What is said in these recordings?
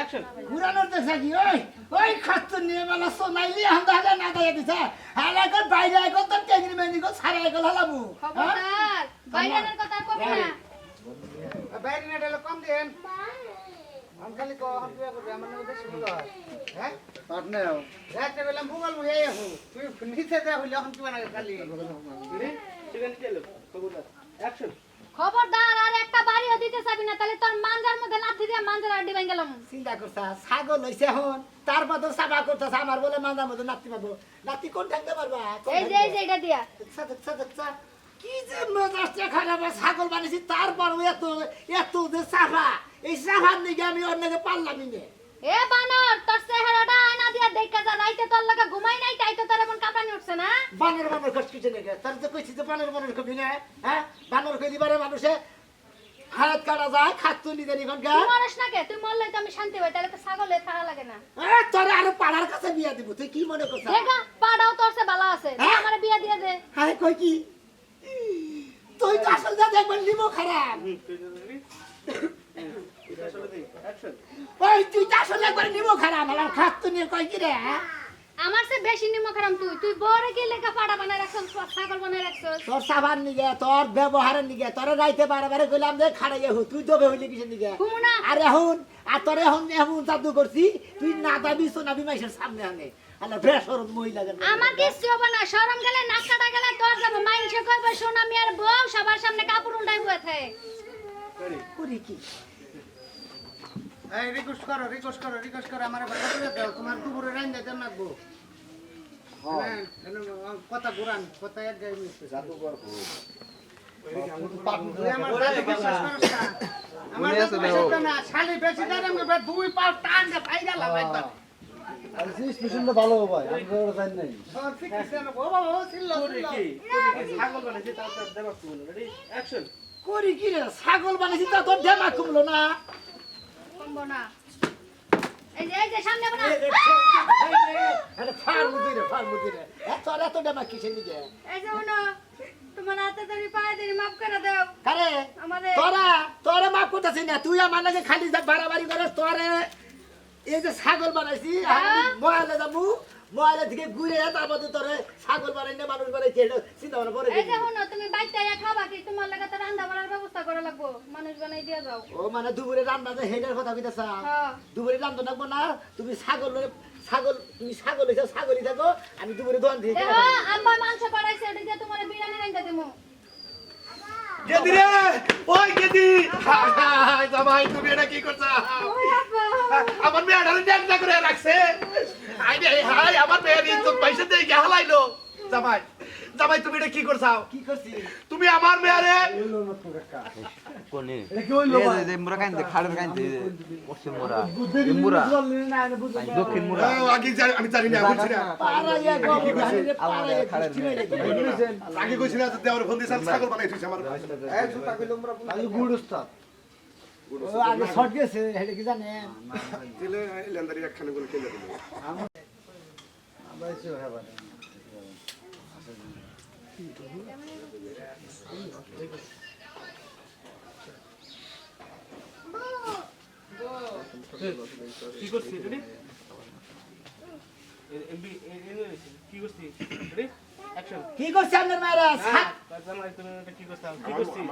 Action ঘুরানোর দেখছে কি ওই ওই খাচ্ছ নিয়ে মেলা সোনাইলি আমরা হালে না দিয়ে দিছে হালে এখন বাইরে এখন তো টেগরি মেনি গো সারা এখন হালামু খবরদার বাইরের কথা কবি না বাইরে না ডায়লগ কম দেন আমি খালি কো হাম বিয়া করবে আমার নামে বেশি বলো হ্যাঁ পার্টনার রাতে বেলা ভুগল মুহে হু তুই নিচে দে হইলে এখন কি বানাবে খালি সেখানে চলো খবরদার অ্যাকশন খবরদার আর একটা বাড়িও দিতে চাবি না তাহলে তোর মানজার মধ্যে লাথি দিয়ে মানজার আড্ডি ভেঙে গেলাম চিন্তা করছা ছাগল হইছে এখন তার মতো সাবা করতেছে আমার বলে মাঝার মতো নাতি পাবো নাতি কোন ঠাকতে পারবা এই যে এটা দিয়া দেখছা কি যে মজাটা খারাপ ছাগল বানিয়েছি তারপর এত এত যে সাফা এই সাফার নিকে আমি অন্যকে পারলামই না এ বানর তোর চেহারাটা আয়না দিয়া দেখা যা রাইতে তোর লাগা ঘুমাই নাই তাই তো তোর এমন কাঁপানি উঠছে না বানর বানর খসকিছে নাকি তার তো কইছি যে বানর বানর কবি না হ্যাঁ বানর কইলি বারে মানুষে হাত কাটা যায় খাচ্ছ নিজে নিখন গা তুই মরস না কে তুই মরলে তো আমি শান্তি পাই তাহলে তো ছাগলে থাকা লাগে না তোরে আরো পাড়ার কাছে বিয়া দিব তুই কি মনে করছ দেখা পাড়াও তোর সে ভালো আছে হ্যাঁ? আমারে বিয়া দিয়ে দে হ্যাঁ কই কি তুই তো আসল যা দেখবেন নিব খারাপ ওই তুই তো আসল একবার নিব খারাপ আমার খাচ্ছ নিয়ে কই কি রে আমার সে বেশি নিমখারাম তুই বড় কি লেখা পাড়া বানায় রাখছস ছাগল বানায় রাখছস তোর সাবান নিগে তোর ব্যবহারের নিগে তোর রাইতে বারে বারে কইলাম যে খাড়াইয়া হু তুই দবে হইলি কিসের নিগে ঘুমনা আর এখন আর তোর এখন এমন জাদু করছি তুই না দাবি সোনাবি মাইসের সামনে আনে আল্লাহ বেশরম মহিলা গেল আমার কিছু হবে না শরম গেলে নাক কাটা গেলে তোর যাব মাইনসে কইবে সোনা মিয়ার বউ সবার সামনে কাপড় উল্টাই বয়ে থাকে করি কি এই রিকোয়েস্ট করো আমার বাড়ি দাও তোমার দুপুরে রাইন দিতে লাগবো হ্যাঁ কথা গুরান কথা এক গায় মিশে জাদু করব আমার না শালি বেশি দাঁড়ে আমি দুই পা টান দে পাই গেলাম একবার আর জিনিস পিছনটা ভালো ভাই আমি তো ওটা জানি নাই ঠিক আছে না বাবা বাবা ছিল ছাগল বানাইছে তাও দেবার তুমি রেডি অ্যাকশন করি কি রে ছাগল বানাইছি তা তোর দেমা কমলো না কমবো না এই যে সামনে বনা আরে ফার্মুদিরে তোর এত দেমা কিসের নিগে এই যে ওনো তোমার হাতে ধরি পায়ে ধরি মাফ করে দাও কারে আমাদের তোরা মাফ করতেছি না তুই আমার লাগে খালি বাড়াবাড়ি করে তোরে এই যে ছাগল বানাইছি মহালে যাবো মহালে থেকে ঘুরে তারপর তোরে ছাগল বানাই না মানুষ বানাইছি এটা চিন্তা ভাবনা করে এই যে ওনো তুমি বাইতে আয়া খাবা কি তোমার লাগা তো রান্না বাড়ার ব্যবস্থা করা লাগবো মানুষ বানাই দিয়া যাও ও মানে দুপুরে রান্না যে হেডের কথা কইতেছ হ্যাঁ দুপুরে রান্না লাগবো না তুমি তুমি ছাগল হইছো ছাগলই থাকো আমি দুপুরে দোকান দিয়ে দেখো আম্মা মাংস পাড়াইছে এটা দিয়ে তোমার বিরিয়ানি রাইন্দা দেবো গেদি রে ওই গেদি হাই জামাই তুমি এটা কি করছ ওই আপা আমার মেয়ে আড়ালে ন্যাংটা করে রাখছে হাই রে হাই আমার মেয়ের ইজ্জত পয়সা দিয়ে কে হালাইলো জামাই জামাই তুমি এটা কি করছাও কি করছি তুমি আমার মেয়ারে কোনে এটা কি হইলো ভাই এই যে মুরা কাইন্দে খাড়ের কাইন্দে পশ্চিম মুরা মুরা দক্ষিণ মুরা আমি জানি না বলছি না পাড়াইয়া গো ধানিরে আলাদা পাড়াইয়া খাড়ের কিস্তি হইলে আগে কইছি না দেওয়ার ফোন দিছাল ছাগল বানাই দিছ আমার এই জুতা কইলো আমরা আমি গুড উস্তাদ ও আগে শর্ট গেছে হেডে কি জানেন দিলে লেন্দারি একখানে বলে কেলে দিল আমরা এসে হবে কি করছিস রে কি করছিস রে অ্যাকশন কি করছে আপনার মায়েরা জামাই তুমি এটা কি করছিস কি করছিস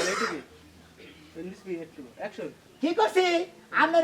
এইটুকু ইংলিশ কি একটু অ্যাকশন কি করছি আপনার